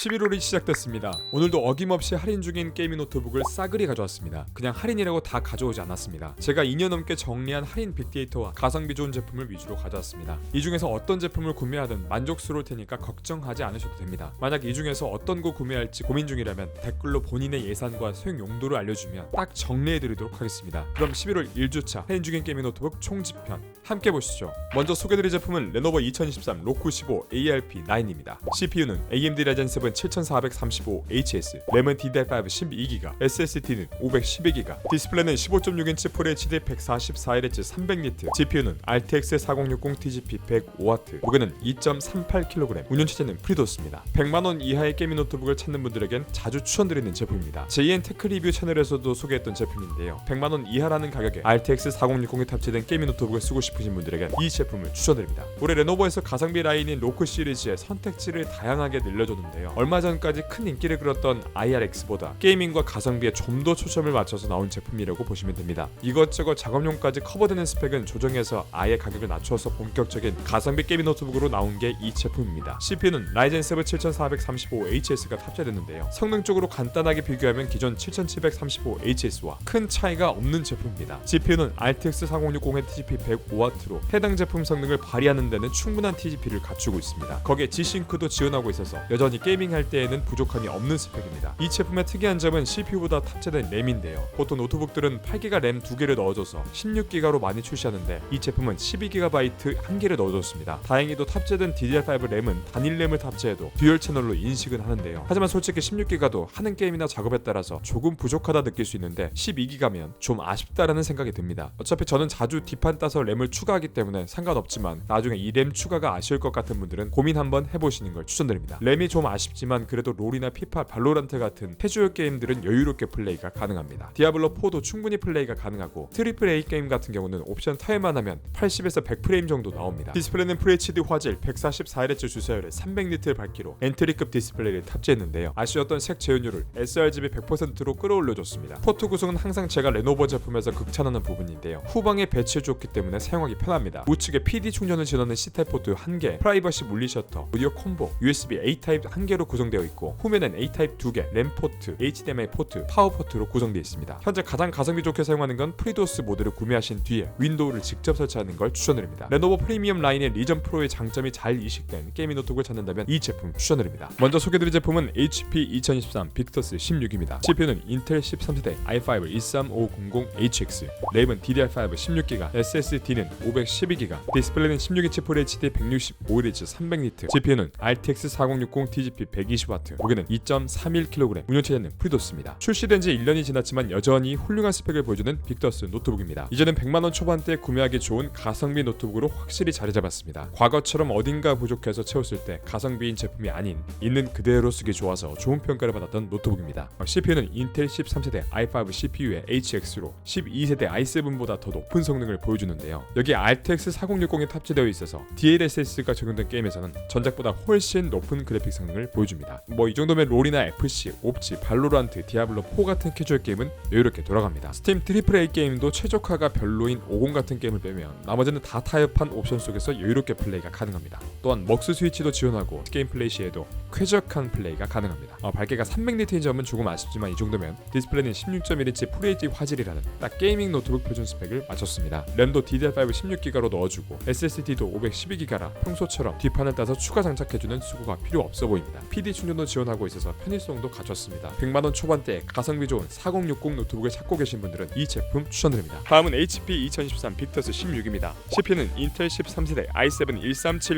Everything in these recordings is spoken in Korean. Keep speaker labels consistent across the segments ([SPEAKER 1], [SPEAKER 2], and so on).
[SPEAKER 1] 11월이 시작됐습니다. 오늘도 어김없이 할인 중인 게이밍 노트북을 싸그리 가져왔습니다. 그냥 할인이라고 다 가져오지 않았습니다. 제가 2년 넘게 정리한 할인 빅데이터와 가성비 좋은 제품을 위주로 가져왔습니다. 이 중에서 어떤 제품을 구매하든 만족스러울 테니까 걱정하지 않으셔도 됩니다. 만약 이 중에서 어떤 거 구매할지 고민 중이라면 댓글로 본인의 예산과 사용 용도를 알려주면 딱 정리해드리도록 하겠습니다. 그럼 11월 1주차 할인 중인 게이밍 노트북 총집편 함께 보시죠. 먼저 소개드릴 제품은 레노버 2023 로쿠 15 ARP9입니다. CPU는 AMD Ryzen 7 7435HS, 램은 DDR5 12GB, SSD는 512GB, 디스플레이는 15.6인치 FHD 144Hz 300니트, GPU는 RTX 4060 TGP 105W, 무게는 2.38kg, 운영체제는 프리도스입니다. 100만원 이하의 게이밍 노트북을 찾는 분들에겐 자주 추천드리는 제품입니다. JN 테크 리뷰 채널에서도 소개했던 제품인데요. 100만원 이하라는 가격에 RTX 4060이 탑재된 게이밍 노트북을 쓰고 싶으신 분들에겐 이 제품을 추천드립니다. 올해 레노버에서 가성비 라인인 로크 시리즈의 선택지를 다양하게 늘려줬는데요. 얼마 전까지 큰 인기를 끌었던 IRX보다 게이밍과 가성비에 좀 더 초점을 맞춰서 나온 제품이라고 보시면 됩니다. 이것저것 작업용까지 커버되는 스펙은 조정해서 아예 가격을 낮춰서 본격적인 가성비 게이밍 노트북으로 나온 게 이 제품입니다. CPU는 라이젠 7 7435HS가 탑재됐는데요. 성능적으로 간단하게 비교하면 기존 7735HS와 큰 차이가 없는 제품입니다. GPU는 RTX 4060의 TGP 105W로 해당 제품 성능을 발휘하는 데는 충분한 TGP를 갖추고 있습니다. 거기에 G-Sync도 지원하고 있어서 여전히 게이밍할 때에는 부족함이 없는 스펙입니다. 이 제품의 특이한 점은 CPU보다 탑재된 램인데요. 보통 노트북들은 8GB 램 2개를 넣어줘서 16GB로 많이 출시하는데 이 제품은 12GB 1개를 넣어줬습니다. 다행히도 탑재된 DDR5 램은 단일 램을 탑재해도 듀얼 채널로 인식은 하는데요. 하지만 솔직히 16GB도 하는 게임이나 작업에 따라서 조금 부족하다 느낄 수 있는데 12GB면 좀 아쉽다라는 생각이 듭니다. 어차피 저는 자주 뒷판 따서 램을 추가하기 때문에 상관없지만 나중에 이 램 추가가 아쉬울 것 같은 분들은 고민 한번 해보시는 걸 추천드립니다. 램이 좀 아쉽지만 그래도 롤이나 피파, 발로란트 같은 캐주얼 게임들은 여유롭게 플레이가 가능합니다. 디아블로4도 충분히 플레이가 가능하고 트리플 A 게임 같은 경우는 옵션 타협만 하면 80에서 100프레임 정도 나옵니다. 디스플레이는 FHD 화질 144Hz 주사율에 300니트를 밝기로 엔트리급 디스플레이를 탑재했는데요. 아쉬웠던 색 재현율을 sRGB 100%로 끌어올려줬습니다. 포트 구성은 항상 제가 레노버 제품에서 극찬하는 부분인데요. 후방에 배치해줬기 때문에 사용하기 편합니다. 우측에 PD 충전을 지원하는 C타입 포트 1개, 프라이버시 물리 셔터, 오디오 콤보, USB A 타입 1개로 구성되어 있고 후면엔 A 타입 2개, 램 포트, HDMI 포트, 파워 포트로 구성되어 있습니다. 현재 가장 가성비 좋게 사용하는 건 프리도스 모드를 구매하신 뒤에 윈도우를 직접 설치하는 걸 추천드립니다. 레노버 프리미엄 라인의 리전 프로의 장점이 잘 이식된 게이밍 노트북을 찾는다면 이 제품 추천드립니다. 먼저 소개드릴 제품은 HP 2023 빅터스 16입니다. CPU는 인텔 13세대 i5 13500HX, 램은 DDR5 16GB, SSD는 512GB, 디스플레이는 16인치 FHD 165Hz 300니트, GPU는 RTX 4060 TGP 120W, 무게는 2.31kg, 운영체제는 프리도스입니다. 출시된 지 1년이 지났지만 여전히 훌륭한 스펙을 보여주는 빅터스 노트북입니다. 이제는 100만원 초반대에 구매하기 좋은 가성비 노트북으로 확실히 자리 잡았습니다. 과거처럼 어딘가 부족해서 채웠을 때 가성비인 제품이 아닌 있는 그대로 쓰기 좋아서 좋은 평가를 받았던 노트북입니다. CPU는 인텔 13세대 i5 CPU의 HX로 12세대 i7보다 더 높은 성능을 보여주는데요. 여기에 RTX 4060이 탑재되어 있어서 DLSS가 적용된 게임에서는 전작보다 훨씬 높은 그래픽 성능을 보여줍니다. 이 정도면 롤이나 FC, 옵지, 발로란트, 디아블로4 같은 캐주얼 게임은 여유롭게 돌아갑니다. 스팀 트리플 A 게임도 최적화가 별로인 50 같은 게임을 빼면 나머지는 다 타협한 옵션 속에서 여유롭게 플레이가 가능합니다. 또한 먹스 스위치도 지원하고 게임 플레이 시에도 쾌적한 플레이가 가능합니다. 밝기가 300니트인 점은 조금 아쉽지만 이 정도면 디스플레이는 16.1인치 FHD 화질이라는 딱 게이밍 노트북 표준 스펙을 맞췄습니다. 램도 DDR5 16GB로 넣어주고 SSD도 512GB라 평소처럼 뒷판을 따서 추가 장착해주는 수고가 필요 없어 보입니다. PD 충전도 지원하고 있어서 편의성도 갖췄습니다. 100만원 초반대에 가성비 좋은 4060 노트북을 찾고 계신 분들은 이 제품 추천드립니다. 다음은 HP 2023 빅터스 16입니다. CPU는 인텔 13세대 i7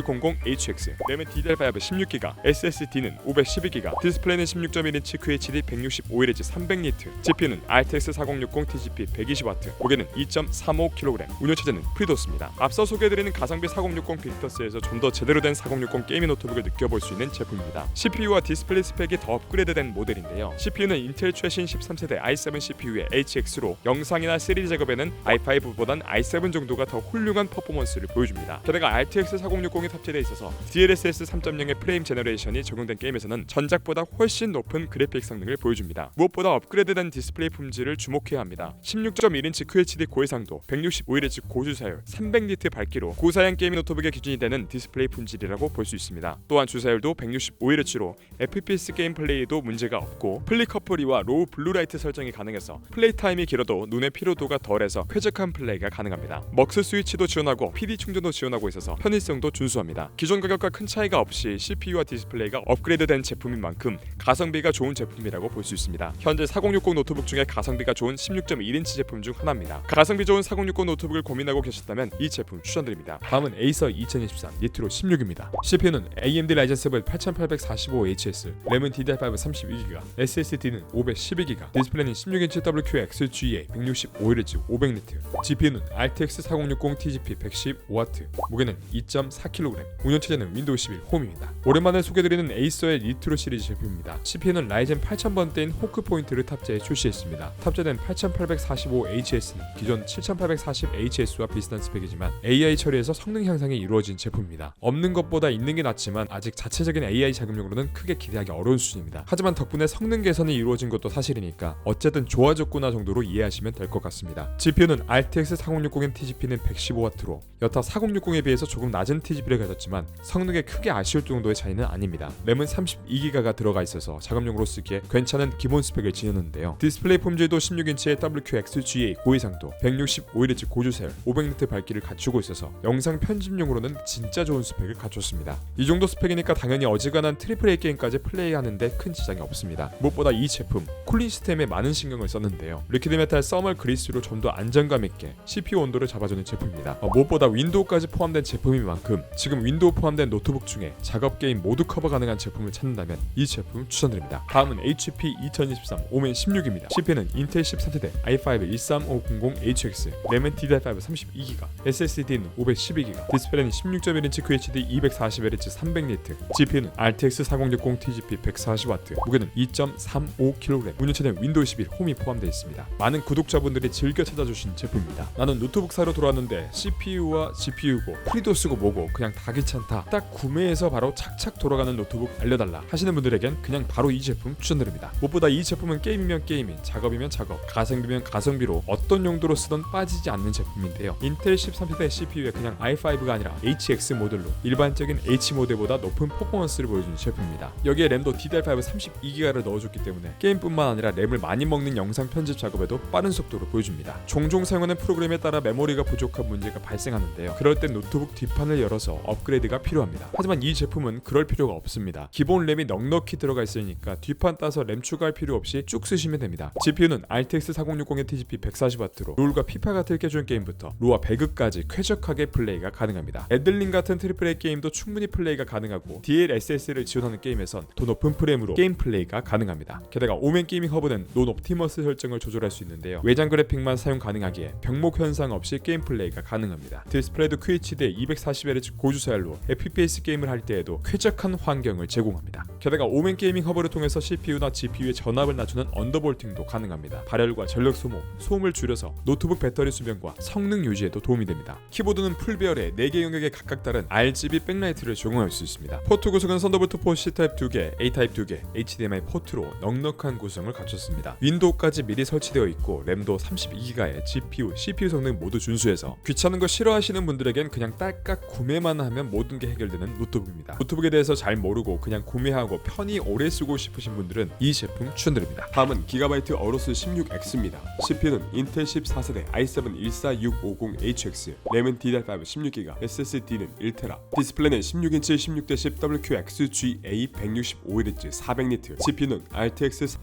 [SPEAKER 1] 13700HX, 램은 DDR5 16GB, SSD는 512GB, 디스플레이는 16.1인치 QHD 165Hz 300니트, GPU는 RTX 4060 TGP 120W, 무게는 2.35kg, 운영체제는 프리도스입니다. 앞서 소개해드리는 가성비 4060 빅터스에서 좀 더 제대로 된 4060 게이밍 노트북을 느껴볼 수 있는 제품입니다. CPU와 디스플레이 스펙이 더 업그레이드된 모델인데요. CPU는 인텔 최신 13세대 i7 CPU의 HX로 영상이나 3D 작업에는 i5보단 i7 정도가 더 훌륭한 퍼포먼스를 보여줍니다. 게다가 RTX 4060이 탑재되어 있어서 DLSS 3.0의 프레임 제너레이션이 적용된 게임에서는 전작보다 훨씬 높은 그래픽 성능을 보여줍니다. 무엇보다 업그레이드된 디스플레이 품질을 주목해야 합니다. 16.1인치 QHD 고해상도, 165Hz 고주사율, 300니트 밝기로 고사양 게이밍 노트북의 기준이 되는 디스플레이 품질이라고 볼 수 있습니다. 또한 주사율도 165Hz FHD로 FPS 게임 플레이도 문제가 없고 플리커플리와 로우 블루라이트 설정이 가능해서 플레이 타임이 길어도 눈의 피로도가 덜해서 쾌적한 플레이가 가능합니다. 먹스 스위치도 지원하고 PD 충전도 지원하고 있어서 편의성도 준수합니다. 기존 가격과 큰 차이가 없이 CPU와 디스플레이가 업그레이드된 제품인 만큼 가성비가 좋은 제품이라고 볼 수 있습니다. 현재 4060 노트북 중에 가성비가 좋은 16.1인치 제품 중 하나입니다. 가성비 좋은 4060 노트북을 고민하고 계셨다면 이 제품 추천드립니다. 다음은 에이서 2023 니트로 16입니다. CPU는 AMD 라이젠 7 8845HS, 램은 DDR5 32GB, SSD는 512GB, 디스플레이는 16인치 WQXGA 165Hz 500니트, GPU는 RTX 4060 TGP 115W, 무게는 2.4kg, 운영체제는 윈도우 11 홈입니다. 오랜만에 소개드리는 에이서의 니트로 시리즈 제품입니다. CPU는 라이젠 8000번대인 호크 포인트를 탑재해 출시했습니다. 탑재된 8845HS는 기존 7840HS와 비슷한 스펙이지만 AI 처리에서 성능 향상이 이루어진 제품입니다. 없는 것보다 있는 게 낫지만 아직 자체적인 AI 작업용으로는 크게 기대하기 어려운 수준입니다. 하지만 덕분에 성능 개선이 이루어진 것도 사실이니까 어쨌든 좋아졌구나 정도로 이해하시면 될 것 같습니다. GPU는 RTX 4060인 TGP는 115W로 여타 4060에 비해서 조금 낮은 TGP를 가졌지만 성능에 크게 아쉬울 정도의 차이는 아닙니다. 램은 32GB가 들어가 있어서 작업용으로 쓰기에 괜찮은 기본 스펙을 지녔는데요. 디스플레이 품질도 16인치의 WQXGA 고해상도, 165Hz 고주세열, 500니트 밝기를 갖추고 있어서 영상 편집용으로는 진짜 좋은 스펙을 갖췄습니다. 이 정도 스펙이니까 당연히 어지간한 AAA 게임까지 플레이하는데 큰 지장이 없습니다. 무엇보다 이 제품 쿨링 시스템에 많은 신경을 썼는데요. 리퀴드 메탈 서멀 그리스로 좀 더 안정감 있게 CPU 온도를 잡아주는 제품입니다. 무엇보다 윈도우까지 포함된 제품인 만큼 지금 윈도우 포함된 노트북 중에 작업 게임 모두 커버 가능한 제품을 찾는다면 이 제품 추천드립니다. 다음은 HP 2023 오멘 16입니다. CPU는 인텔 13세대 i5 13500HX, 램은 DDR5 32GB, SSD는 512GB, 디스플레이는 16.1인치 QHD 240Hz 300니트, GPU는 RTX 4060 TGP 140W, 무게는 2.35kg, 운영체제는 윈도우 11 홈이 포함되어 있습니다. 많은 구독자분들이 즐겨 찾아주신 제품입니다. 나는 노트북 사러 들어왔는데 CPU와 GPU고 프리도스고 뭐고 그냥 다 귀찮다, 딱 구매해서 바로 착착 돌아가는 노트북 알려달라 하시는 분들에겐 그냥 바로 이 제품 추천드립니다. 무엇보다 이 제품은 게임이면 게임인, 작업이면 작업, 가성비면 가성비로 어떤 용도로 쓰던 빠지지 않는 제품인데요. 인텔 13세대 CPU에 그냥 i5가 아니라 HX 모델로 일반적인 H 모델보다 높은 퍼포먼스를 보여주는 제품입니다. 여기에 램도 DDR5 32GB를 넣어줬기 때문에 게임뿐만 아니라 램을 많이 먹는 영상 편집 작업에도 빠른 속도로 보여줍니다. 종종 사용하는 프로그램에 따라 메모리가 부족한 문제가 발생하는데요. 그럴 땐 노트북 뒷판을 열어서 업그레이드가 필요합니다. 하지만 이 제품은 그럴 필요가 없습니다. 기본 램이 넉넉히 들어가 있으니까 뒷판 따서 램 추가할 필요 없이 쭉 쓰시면 됩니다. GPU는 RTX 4060의 TGP 140W로 롤과 피파 같은 깨주는 게임부터 로아 배그까지 쾌적하게 플레이가 가능합니다. 애들링 같은 AAA 게임도 충분히 플레이가 가능하고 DLSS를 지원하는 게임에선 더 높은 프레임으로 게임 플레이가 가능합니다. 게다가 오멘 게이밍 허브는 논 옵티머스 설정을 조절할 수 있는데요. 외장 그래픽만 사용 가능하기에 병목 현상 없이 게임 플레이가 가능합니다. 디스플레이도 QHD 240Hz 고주사열로 FPS 게임을 할 때에도 쾌적한 환경을 제공합니다. 게다가 오멘 게이밍 허브를 통해서 CPU나 GPU의 전압을 낮추는 언더볼팅도 가능합니다. 발열과 전력 소모, 소음을 줄여서 노트북 배터리 수명과 성능 유지에도 도움이 됩니다. 키보드는 풀배열에 4개 영역에 각각 다른 RGB 백라이트를 적용할 수 있습니다. 포트 구성은 썬더볼트 4 C타입 2개, A타입 2개, HDMI 포트로 넉넉한 구성을 갖췄습니다. 윈도우까지 미리 설치되어 있고 램도 32GB의 GPU, CPU 성능 모두 준수해서 귀찮은 거 싫어하시는 분들에겐 그냥 딸깍 구매만 하면 모든 게 해결되는 노트북입니다. 노트북에 대해서 잘 모르고 그냥 구매하고 편히 오래 쓰고 싶으신 분들은 이 제품 추천드립니다. 다음은 기가바이트 어로스 16X입니다. CPU는 인텔 14세대 i7 14650HX, 램은 DDR5 16GB, SSD는 1TB, 디스플레이는 16인치 16:10 WQXGA 165Hz 400니트, GPU는 RTX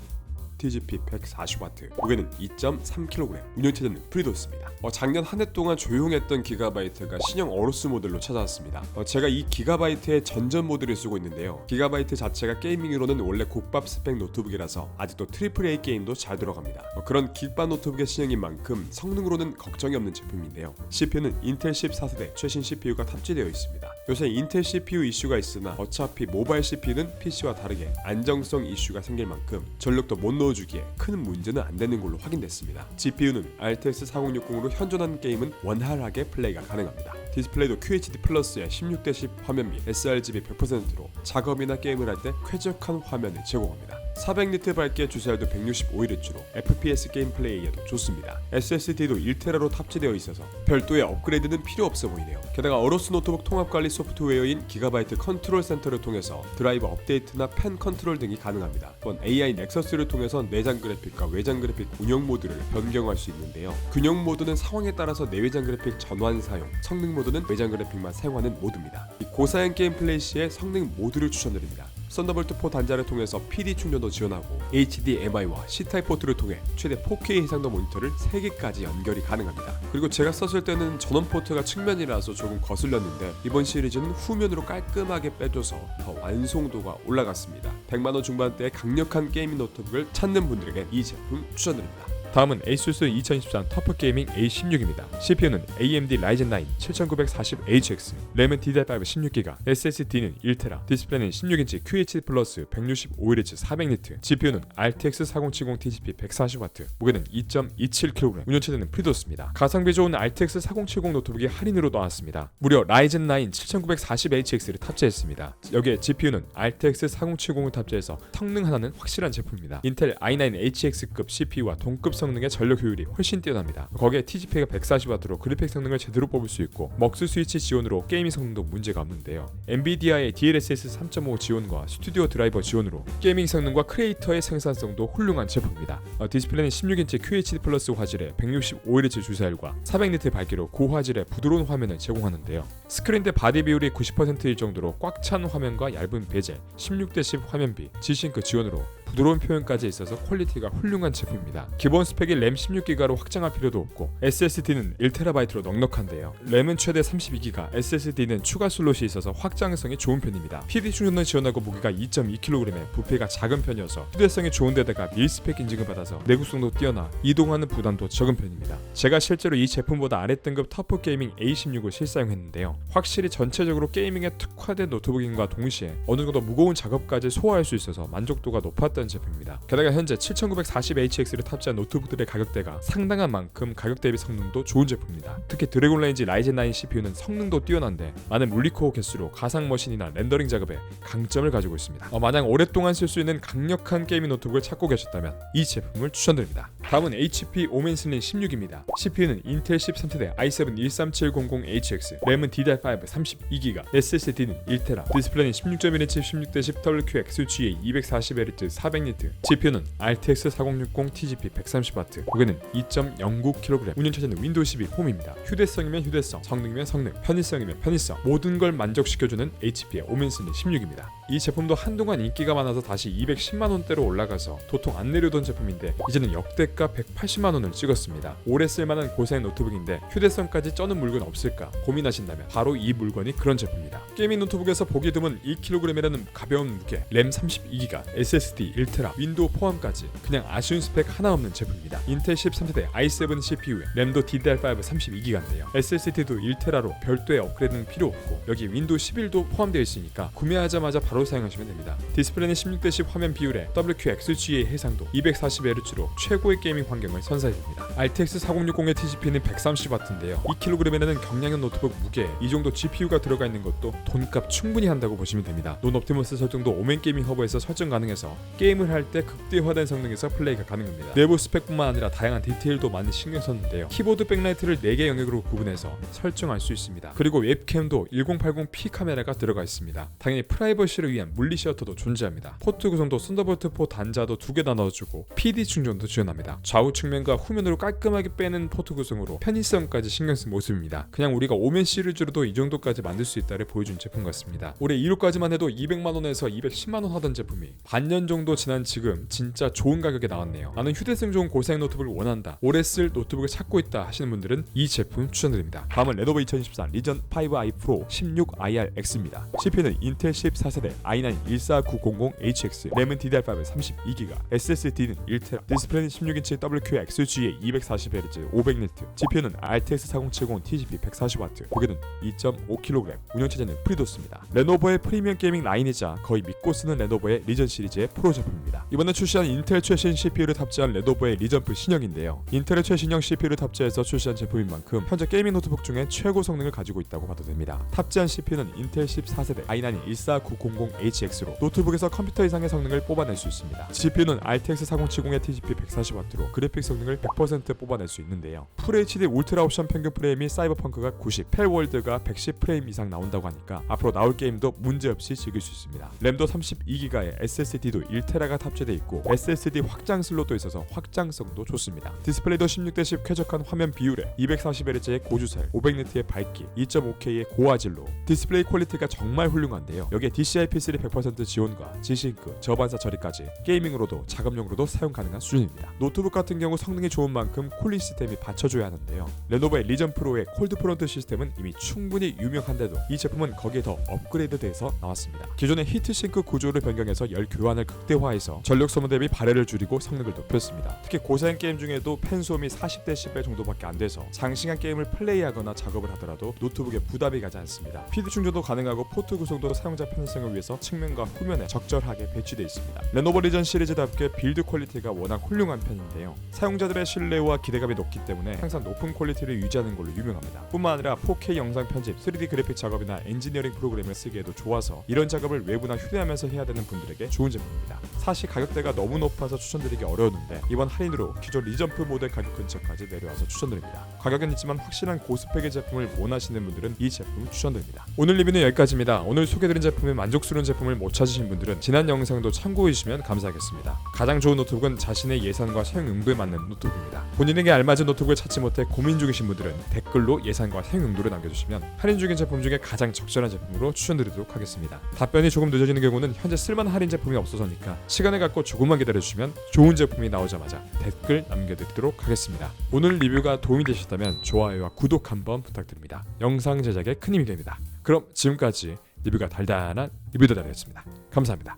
[SPEAKER 1] TGP 140W, 무게는 2.3kg, 운영체제는 프리도스입니다. 작년 한 해 동안 조용했던 기가바이트가 신형 어로스 모델로 찾아왔습니다. 제가 이 기가바이트의 전전 모델을 쓰고 있는데요. 기가바이트 자체가 게이밍으로는 원래 국밥 스펙 노트북이라서 아직도 AAA 게임도 잘 들어갑니다. 그런 기밥 노트북의 신형인 만큼 성능으로는 걱정이 없는 제품인데요. CPU는 인텔 14세대 최신 CPU가 탑재되어 있습니다. 요새 인텔 CPU 이슈가 있으나 어차피 모바일 CPU는 PC와 다르게 안정성 이슈가 생길 만큼 전력도 못 넣어주기에 큰 문제는 안 되는 걸로 확인됐습니다. GPU는 RTX 4060으로 현존하는 게임은 원활하게 플레이가 가능합니다. 디스플레이도 QHD 플러스의 16:10 화면 및 sRGB 100%로 작업이나 게임을 할 때 쾌적한 화면을 제공합니다.
[SPEAKER 2] 400니트 밝기의 주사율도 165Hz로 FPS 게임 플레이에도 좋습니다. SSD도 1TB로 탑재되어 있어서 별도의 업그레이드는 필요 없어 보이네요. 게다가 어로스 노트북 통합관리 소프트웨어인 기가바이트 컨트롤 센터를 통해서 드라이버 업데이트나 펜 컨트롤 등이 가능합니다. 또한 AI 넥서스를 통해서 내장 그래픽과 외장 그래픽 운영 모드를 변경할 수 있는데요. 균형 모드는 상황에 따라서 내외장 그래픽 전환 사용, 성능 모드는 외장 그래픽만 사용하는 모드입니다. 이 고사양 게임 플레이 시에 성능 모드를 추천드립니다. 썬더볼트 4 단자를 통해서 PD 충전도 지원하고 HDMI와 C타입 포트를 통해 최대 4K 해상도 모니터를 3개까지 연결이 가능합니다. 그리고 제가 썼을 때는 전원 포트가 측면이라서 조금 거슬렸는데 이번 시리즈는 후면으로 깔끔하게 빼줘서 더 완성도가 올라갔습니다. 100만원 중반대의 강력한 게이밍 노트북을 찾는 분들에게 이 제품 추천드립니다.
[SPEAKER 1] 다음은 ASUS 2013 터프 게이밍 A16입니다. CPU는 AMD Ryzen 9 7940HX, 램은 DDR5 16GB, SSD는 1TB, 디스플레이는 16인치 QHD 플러스 165Hz 400니트, GPU는 RTX 4070 TGP 140W, 무게는 2.27kg, 운영체제는 프리도스입니다. 가성비 좋은 RTX 4070 노트북이 할인으로 나왔습니다. 무려 Ryzen 9 7940HX를 탑재했습니다. 여기에 GPU는 RTX 4070을 탑재해서 성능 하나는 확실한 제품입니다. 인텔 i9 HX급 CPU와 동급 성능의 전력 효율이 훨씬 뛰어납니다. 거기에 TGP가 140W로 그래픽 성능을 제대로 뽑을 수 있고 먹스 스위치 지원으로 게이밍 성능도 문제가 없는데요. 엔비디아의 DLSS 3.5 지원과 스튜디오 드라이버 지원으로 게이밍 성능과 크리에이터의 생산성도 훌륭한 제품입니다. 디스플레이는 16인치 QHD 플러스 화질의 165Hz 주사율과 400니트 밝기로 고화질의 부드러운 화면을 제공하는데요. 스크린 대 바디 비율이 90%일 정도로 꽉 찬 화면과 얇은 베젤, 16:10 화면비, G싱크 지원으로 부드러운 표현까지 있어서 퀄리티가 훌륭한 제품입니다. 기본 스펙이 램 16GB로 확장할 필요도 없고 SSD는 1TB로 넉넉한데요. 램은 최대 32GB, SSD는 추가 슬롯이 있어서 확장성이 좋은 편입니다. PD 충전을 지원하고 무게가 2.2kg에 부피가 작은 편이어서 휴대성이 좋은 데다가 밀스펙 인증을 받아서 내구성도 뛰어나 이동하는 부담도 적은 편입니다. 제가 실제로 이 제품보다 아랫등급 터프 게이밍 A16을 실사용했는데요. 확실히 전체적으로 게이밍에 특화된 노트북인과 동시에 어느 정도 무거운 작업까지 소화할 수 있어서 만족도가 높았던 제품입니다. 게다가 현재 7940HX를 탑재한 노트북들의 가격대가 상당한 만큼 가격 대비 성능도 좋은 제품입니다. 특히 드래곤 레인지 라이젠 9 CPU는 성능도 뛰어난데 많은 물리코어 개수로 가상 머신이나 렌더링 작업에 강점을 가지고 있습니다. 만약 오랫동안 쓸 수 있는 강력한 게이밍 노트북을 찾고 계셨다면 이 제품을 추천드립니다. 다음은 HP 오멘슬린 16입니다. CPU는 인텔 13세대 i7 13700HX, 램은 DDR5 32GB, SSD는 1TB, 디스플레이는 16.1인치 16:10 WQXGA 240Hz 400니트, GPU는 RTX 4060 TGP 130W, 무게는 2.09kg, 운영체제는 윈도우 12 홈입니다. 휴대성이면 휴대성, 성능이면 성능, 편의성이면 편의성, 모든 걸 만족시켜주는 HP의 오멘슬린 16입니다. 이 제품도 한동안 인기가 많아서 다시 210만원대로 올라가서 도통 안 내려오던 제품인데 이제는 역대가 180만원을 찍었습니다. 오래 쓸만한 고사양 노트북인데 휴대성까지 쩌는 물건 없을까 고민하신다면 바로 이 물건이 그런 제품입니다. 게이밍 노트북에서 보기 드문 2kg이라는 가벼운 무게, 램 32GB, SSD 1TB, 윈도우 포함까지 그냥 아쉬운 스펙 하나 없는 제품입니다. 인텔 13세대 i7 CPU에 램도 DDR5 32GB인데요. SSD도 1TB로 별도의 업그레이드는 필요 없고 여기 윈도우 11도 포함되어 있으니까 구매하자마자 바로 사용하시면 됩니다. 디스플레이는 16:10 화면 비율에 WQXGA 해상도 240Hz로 최고의 게이밍 환경을 선사해줍니다. RTX 4060의 TGP는 130W인데요. 2kg에는 경량형 노트북 무게에 이 정도 GPU가 들어가 있는 것도 돈값 충분히 한다고 보시면 됩니다. 논 옵티머스 설정도 오멘 게이밍 허브에서 설정 가능해서 게임을 할 때 극대화된 성능에서 플레이가 가능합니다. 내부 스펙뿐만 아니라 다양한 디테일도 많이 신경 썼는데요. 키보드 백라이트를 4개 영역으로 구분해서 설정할 수 있습니다. 그리고 웹캠도 1080p 카메라가 들어가 있습니다. 당연히 프라이버시를 위한 물리 셔터도 존재합니다. 포트 구성도 썬더볼트 4 단자도 2개 다 넣어주고 PD 충전도 지원합니다. 좌우 측면과 후면으로 깔끔하게 빼는 포트 구성으로 편의성까지 신경 쓴 모습입니다. 그냥 우리가 오멘 시리즈로도 이 정도까지 만들 수 있다를 보여준 제품 같습니다. 올해 2루까지만 해도 200만원에서 210만원 하던 제품이 반년 정도 지난 지금 진짜 좋은 가격에 나왔네요. 나는 휴대성 좋은 고사양 노트북을 원한다, 오래 쓸 노트북을 찾고 있다 하시는 분들은 이 제품 추천드립니다. 다음은 레노버 2014 리전 5i 프로 16IRX입니다. CPU는 인텔 14세대 i9 14900HX, 램은 DDR5 32GB, SSD는 1TB, 디스플레이는 16인치 WQXGA 240Hz 500니트, GPU는 RTX 4070 TGP 140W, 무게는 2.5kg, 운영체제는 프리도스입니다. 레노버의 프리미엄 게이밍 라인이자 거의 믿고 쓰는 레노버의 리전 시리즈의 프로 제품입니다. 이번에 출시한 인텔 최신 CPU를 탑재한 레노버의 리전프 신형인데요. 인텔의 최신형 CPU를 탑재해서 출시한 제품인 만큼 현재 게이밍 노트북 중에 최고 성능을 가지고 있다고 봐도 됩니다. 탑재한 CPU는 인텔 14세대 i9 14900 40HX로 노트북에서 컴퓨터 이상의 성능을 뽑아낼 수 있습니다. GPU는 RTX 4070의 TDP 140W로 그래픽 성능을 100% 뽑아낼 수 있는데요. FHD 울트라 옵션 평균 프레임이 사이버펑크가 90, 펠월드가 110 프레임 이상 나온다고 하니까 앞으로 나올 게임도 문제없이 즐길 수 있습니다. 램도 32기가에 SSD도 1TB가 탑재되어 있고 SSD 확장 슬롯도 있어서 확장성도 좋습니다. 디스플레이도 16:10 쾌적한 화면 비율에 240Hz의 고주색, 500니트의 밝기, 2.5K의 고화질로 디스플레이 퀄리티가 정말 훌륭한데요. 여기에 DCI-P3 100% 지원과 G싱크, 저반사 처리까지 게이밍으로도 작업용으로도 사용 가능한 수준입니다. 노트북 같은 경우 성능이 좋은 만큼 쿨링 시스템이 받쳐줘야 하는데요. 레노버의 리전 프로의 콜드 프론트 시스템은 이미 충분히 유명한데도 이 제품은 거기에 더 업그레이드돼서 나왔습니다. 기존의 히트싱크 구조를 변경해서 열 교환을 극대화해서 전력 소모 대비 발열을 줄이고 성능을 높였습니다. 특히 고사양 게임 중에도 팬 소음이 40dB 정도밖에 안 돼서 장시간 게임을 플레이하거나 작업을 하더라도 노트북에 부담이 가지 않습니다. PD 충전도 가능하고 포트 구성도 사용자 편의성을 위해서 측면과 후면에 적절하게 배치되어 있습니다. 레노버 리전 시리즈답게 빌드 퀄리티가 워낙 훌륭한 편인데요. 사용자들의 신뢰와 기대감이 높기 때문에 항상 높은 퀄리티를 유지하는 걸로 유명합니다. 뿐만 아니라 4K 영상 편집, 3D 그래픽 작업이나 엔지니어링 프로그램을 쓰기에도 좋아서 이런 작업을 외부나 휴대하면서 해야 되는 분들에게 좋은 제품입니다. 사실 가격대가 너무 높아서 추천드리기 어려웠는데 이번 할인으로 기존 리전프 모델 가격 근처까지 내려와서 추천드립니다. 가격은 있지만 확실한 고스펙의 제품을 원하시는 분들은 이 제품 추천드립니다. 오늘 리뷰는 여기까지입니다. 오늘 소개드린 제품에 만족스러운 제품을 못 찾으신 분들은 지난 영상도 참고해 주시면 감사하겠습니다. 가장 좋은 노트북은 자신의 예산과 사용 용도에 맞는 노트북입니다. 본인에게 알맞은 노트북을 찾지 못해 고민 중이신 분들은 댓글로 예산과 사용 용도를 남겨주시면 할인 중인 제품 중에 가장 적절한 제품으로 추천드리도록 하겠습니다. 답변이 조금 늦어지는 경우는 현재 쓸만한 할인 제품이 없어서니까 시간을 갖고 조금만 기다려주시면 좋은 제품이 나오자마자 댓글 남겨드리도록 하겠습니다. 오늘 리뷰가 도움이 되셨다면 좋아요와 구독 한번 부탁드립니다. 영상 제작에 큰 힘이 됩니다. 그럼 지금까지 리뷰가 달달한 리뷰더다였습니다. 감사합니다.